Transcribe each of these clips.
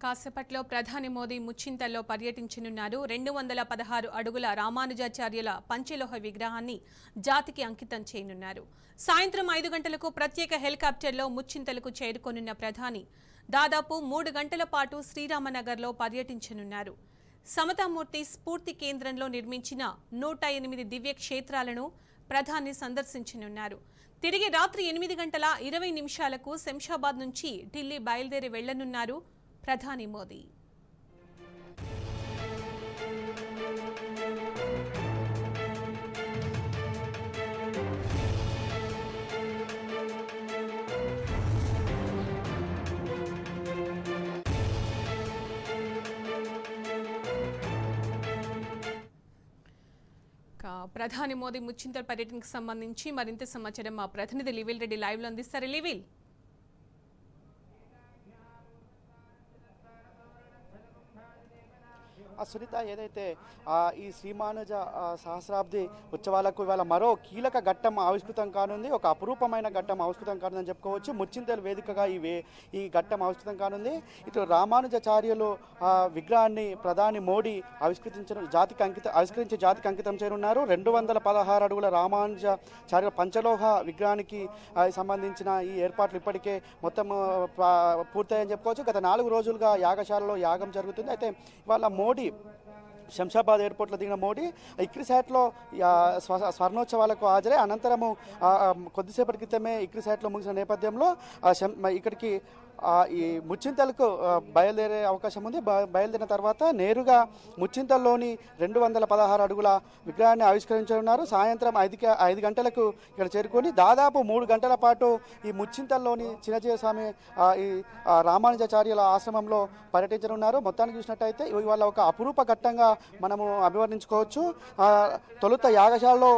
కాసేపట్లో ప్రధాని మోదీ ముచ్చింతల్లో పర్యటించనున్నారు. 216 అడుగుల రామానుజాచార్యుల పంచలోహ విగ్రహాన్ని జాతికి అంకితం చేయనున్నారు. సాయంత్రం 5 గంటలకు ప్రత్యేక హెలికాప్టర్లో ముచ్చింతలకు చేరుకోనున్న ప్రధాని దాదాపు 3 గంటల పాటు శ్రీరామనగర్లో పర్యటించనున్నారు. సమతామూర్తి స్ఫూర్తి కేంద్రంలో నిర్మించిన 108 దివ్య క్షేత్రాలను ప్రధాని సందర్శించనున్నారు. తిరిగి రాత్రి 8:20 శంషాబాద్ నుంచి ఢిల్లీ బయలుదేరి వెళ్లనున్నారు ప్రధాని మోదీ. ప్రధాని మోదీ ముచ్చింతల్ పర్యటనకు సంబంధించి మరింత సమాచారం మా ప్రతినిధి లివిల్ రెడ్డి లైవ్ లో అందిస్తారు. లివిల్, సునీత, ఏదైతే ఈ శ్రీమానుజ సహస్రాబ్ది ఉత్సవాలకు ఇవాళ మరో కీలక ఘట్టం ఆవిష్కృతం కానుంది. ఒక అపురూపమైన ఘట్టం ఆవిష్కృతం కానుందని చెప్పుకోవచ్చు. ముచ్చింతల్ వేదికగా ఈ ఘట్టం ఆవిష్కృతం కానుంది. ఇటు రామానుజాచార్యులు విగ్రహాన్ని ప్రధాని మోడీ ఆవిష్కరించి జాతికి అంకితం చేయనున్నారు. 216 అడుగుల రామానుజాచార్యుల పంచలోహ విగ్రహానికి సంబంధించిన ఈ ఏర్పాట్లు ఇప్పటికే మొత్తం పూర్తయ్యని చెప్పుకోవచ్చు. గత 4 రోజులుగా యాగశాలలో యాగం జరుగుతుంది. అయితే ఇవాళ మోడీ శంషాబాద్ ఎయిర్పోర్ట్లో దిగిన మోడీ ఇక్రిసాట్లో స్వర్ణోత్సవాలకు హాజరై అనంతరము కొద్దిసేపటి క్రితమే ఇక్రిసాట్లో ముగిసిన నేపథ్యంలో ఇక్కడికి ఈ ముచ్చింతలకు బయలుదేరే అవకాశం ఉంది. బయలుదేరిన తర్వాత నేరుగా ముచ్చింతల్లోని 216 అడుగుల విగ్రహాన్ని ఆవిష్కరించనున్నారు. సాయంత్రం 5 గంటలకు ఇక్కడ చేరుకొని దాదాపు 3 గంటల పాటు ఈ ముచ్చింతల్లోని చిన్నజీవ స్వామి ఈ రామానుజాచార్యుల ఆశ్రమంలో పర్యటించనున్నారు. మొత్తానికి చూసినట్టయితే ఇవాళ ఒక అపురూప ఘట్టంగా మనము అభివర్ణించుకోవచ్చు. తొలుత యాగశాలలో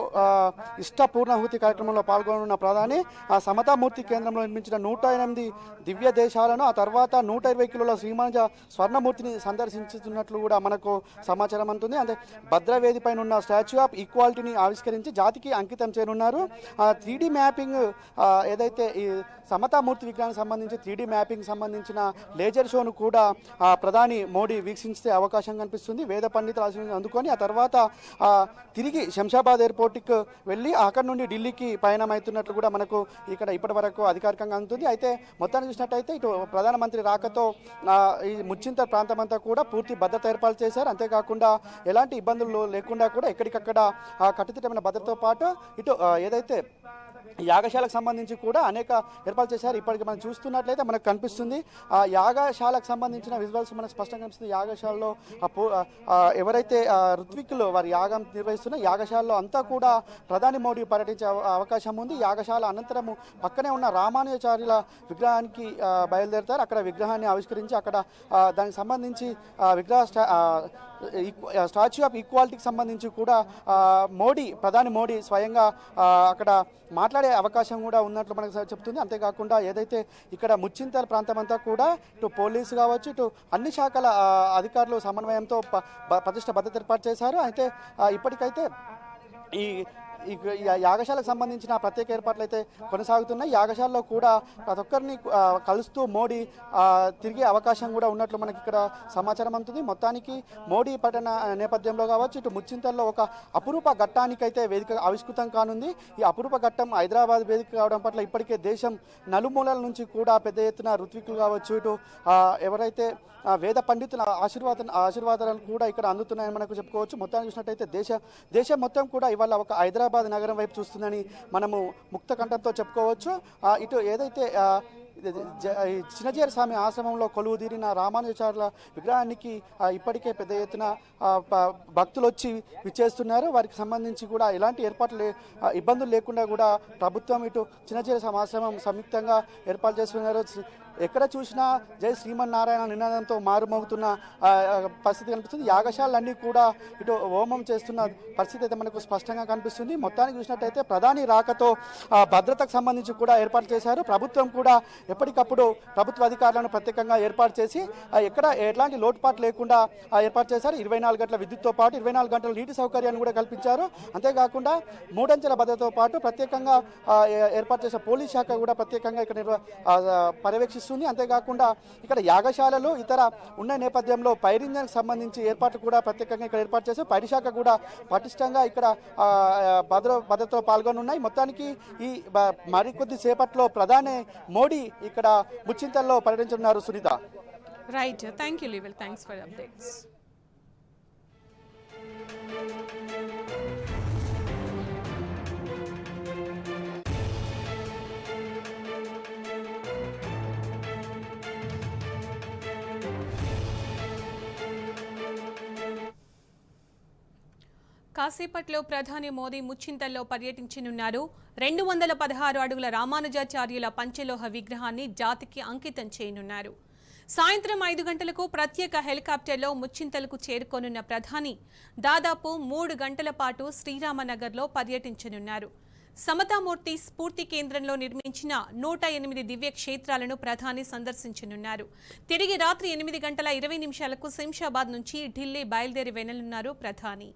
ఇష్ట పూర్ణాహుతి కార్యక్రమంలో పాల్గొనున్న ప్రధాని సమతామూర్తి కేంద్రంలో నిర్మించిన 108 దివ్య దేశాలను, ఆ తర్వాత 120 కిలోల శ్రీమానుజ స్వర్ణమూర్తిని సందర్శించుతున్నట్లు కూడా మనకు సమాచారం అందుతుంది. అంటే భద్రవేది పైన ఉన్న స్టాచ్యూ ఆఫ్ ఈక్వాలిటీని ఆవిష్కరించి జాతికి అంకితం చేయనున్నారు. 3D మ్యాపింగ్ ఏదైతే ఈ సమతామూర్తి విగ్రహానికి సంబంధించి 3D మ్యాపింగ్ సంబంధించిన లేజర్ షోను కూడా ప్రధాని మోడీ వీక్షించే అవకాశం కనిపిస్తుంది. వేద పండితులు ఆశీర్వాదం అందుకొని ఆ తర్వాత తిరిగి శంషాబాద్ ఎయిర్పోర్ట్కి వెళ్ళి అక్కడి నుండి ఢిల్లీకి పయనమవుతున్నట్లు కూడా మనకు ఇక్కడ ఇప్పటి వరకు అధికారికంగా అందుతుంది. అయితే మొత్తాన్ని చూసినట్టయితే ఇటు ప్రధానమంత్రి రాకతో ఈ ముచ్చింతల్ ప్రాంతం అంతా కూడా పూర్తి భద్రత ఏర్పాటు చేశారు. అంతేకాకుండా ఎలాంటి ఇబ్బందులు లేకుండా కూడా ఎక్కడికక్కడ కట్టుదిట్టమైన భద్రతతో పాటు ఇటు ఏదైతే యాగశాలకు సంబంధించి కూడా అనేక ఏర్పాటు చేశారు. ఇప్పటికి మనం చూస్తున్నట్లయితే మనకు కనిపిస్తుంది యాగశాలకు సంబంధించిన విజువల్స్ మనకు స్పష్టంగా కనిపిస్తుంది. యాగశాలలో ఎవరైతే ఋత్విక్కులు వారి యాగం నిర్వహిస్తున్న యాగశాలలో అంతా కూడా ప్రధాని మోడీ పర్యటించే అవకాశం ఉంది. యాగశాల అనంతరము పక్కనే ఉన్న రామానుజాచార్యుల విగ్రహానికి బయలుదేరుతారు. అక్కడ విగ్రహాన్ని ఆవిష్కరించి అక్కడ దానికి సంబంధించి స్టాచ్యూ ఆఫ్ ఈక్వాలిటీకి సంబంధించి కూడా ప్రధాని మోడీ స్వయంగా అక్కడ మాట్లాడే అవకాశం కూడా ఉన్నట్లు మనకు చెప్తుంది. అంతేకాకుండా ఏదైతే ఇక్కడ ముచ్చింతల్ ప్రాంతం అంతా కూడా ఇటు పోలీసు కావచ్చు, ఇటు అన్ని శాఖల అధికారులు సమన్వయంతో పటిష్ట భద్రత ఏర్పాటు చేశారు. అయితే ఇప్పటికైతే ఈ యాగశాలకు సంబంధించిన ప్రత్యేక ఏర్పాట్లు అయితే కొనసాగుతున్నాయి. యాగశాలలో కూడా ప్రతి ఒక్కరిని కలుస్తూ మోడీ తిరిగే అవకాశం కూడా ఉన్నట్లు మనకి ఇక్కడ సమాచారం అందుతుంది. మొత్తానికి మోడీ పర్యటన నేపథ్యంలో కావచ్చు, ఇటు ముచ్చింతల్లో ఒక అపురూప ఘట్టానికైతే వేదిక ఆవిష్కృతం కానుంది. ఈ అపురూప ఘట్టం హైదరాబాద్ వేదిక కావడం పట్ల ఇప్పటికే దేశం నలుమూలల నుంచి కూడా పెద్ద ఎత్తున ఋత్వికులు కావచ్చు, ఇటు ఎవరైతే వేద పండితుల ఆశీర్వాదాలను కూడా ఇక్కడ అందుతున్నాయని మనకు చెప్పుకోవచ్చు. మొత్తాన్ని చూసినట్టయితే దేశం మొత్తం కూడా ఇవాళ ఒక హైదరాబాద్ నగరం వైపు చూస్తుందని మనము ముక్త కంఠంతో చెప్పుకోవచ్చు. ఇటు ఏదైతే చిన్నజీర స్వామి ఆశ్రమంలో కొలువు తీరిన రామానుజాచార్యుల విగ్రహానికి ఇప్పటికే పెద్ద ఎత్తున భక్తులు వచ్చి విచ్చేస్తున్నారు. వారికి సంబంధించి కూడా ఎలాంటి ఇబ్బందులు లేకుండా కూడా ప్రభుత్వం ఇటు చిన్నజీర స్వామి ఆశ్రమం సంయుక్తంగా ఏర్పాటు చేస్తున్నారు. ఎక్కడ చూసినా జై శ్రీమన్నారాయణ నినాదంతో మారుమోగుతున్న పరిస్థితి కనిపిస్తుంది. యాగశాలన్నీ కూడా ఇటు హోమం చేస్తున్న పరిస్థితి అయితే మనకు స్పష్టంగా కనిపిస్తుంది. మొత్తానికి చూసినట్టయితే ప్రధాని రాకతో భద్రతకు సంబంధించి కూడా ఏర్పాటు చేశారు. ప్రభుత్వం కూడా ఎప్పటికప్పుడు ప్రభుత్వ అధికారులను ప్రత్యేకంగా ఏర్పాటు చేసి ఎక్కడ ఎట్లాంటి లోటుపాటు లేకుండా ఏర్పాటు చేశారు. 24 గంటల విద్యుత్తో పాటు 24 గంటల నీటి సౌకర్యాన్ని కూడా కల్పించారు. అంతేకాకుండా 3 అంచెల భద్రతతో పాటు ప్రత్యేకంగా ఏర్పాటు చేసిన పోలీస్ శాఖ కూడా ప్రత్యేకంగా ఇక్కడ పర్యవేక్షిస్తున్నారు. సూచిస్తుంది. అంతేకాకుండా ఇక్కడ యాగశాలలు ఇతర ఉన్న నేపథ్యంలో పైరింజన్కి సంబంధించి ఏర్పాట్లు కూడా ప్రత్యేకంగా ఇక్కడ ఏర్పాటు చేసి పైరుశాఖ కూడా పటిష్టంగా ఇక్కడ భద్రతతో పాల్గొనున్నాయి. మొత్తానికి ఈ మరికొద్ది సేపట్లో ప్రధాని మోడీ ఇక్కడ ముచ్చింతల్లో పర్యటించనున్నారు. సునీత. రైట్, థ్యాంక్ యూ లీవెల్, థ్యాంక్స్ ఫర్ అప్డేట్స్. కాసేపట్లో ప్రధాని మోదీ ముచ్చింతల్లో పర్యటించనున్నారు. 216 అడుగుల రామానుజాచార్యుల పంచలోహ విగ్రహాన్ని జాతికి అంకితం చేయనున్నారు. సాయంత్రం 5 గంటలకు ప్రత్యేక హెలికాప్టర్లో ముచ్చింతలకు చేరుకోనున్న ప్రధాని దాదాపు 3 గంటల పాటు శ్రీరామనగర్లో పర్యటించనున్నారు. సమతామూర్తి స్ఫూర్తి కేంద్రంలో నిర్మించిన 108 దివ్య క్షేత్రాలను ప్రధాని సందర్శించనున్నారు. తిరిగి రాత్రి 8 గంటల 20 నిమిషాలకు శంషాబాద్ నుంచి ఢిల్లీ బయలుదేరి వెళ్లనున్నారు ప్రధాని.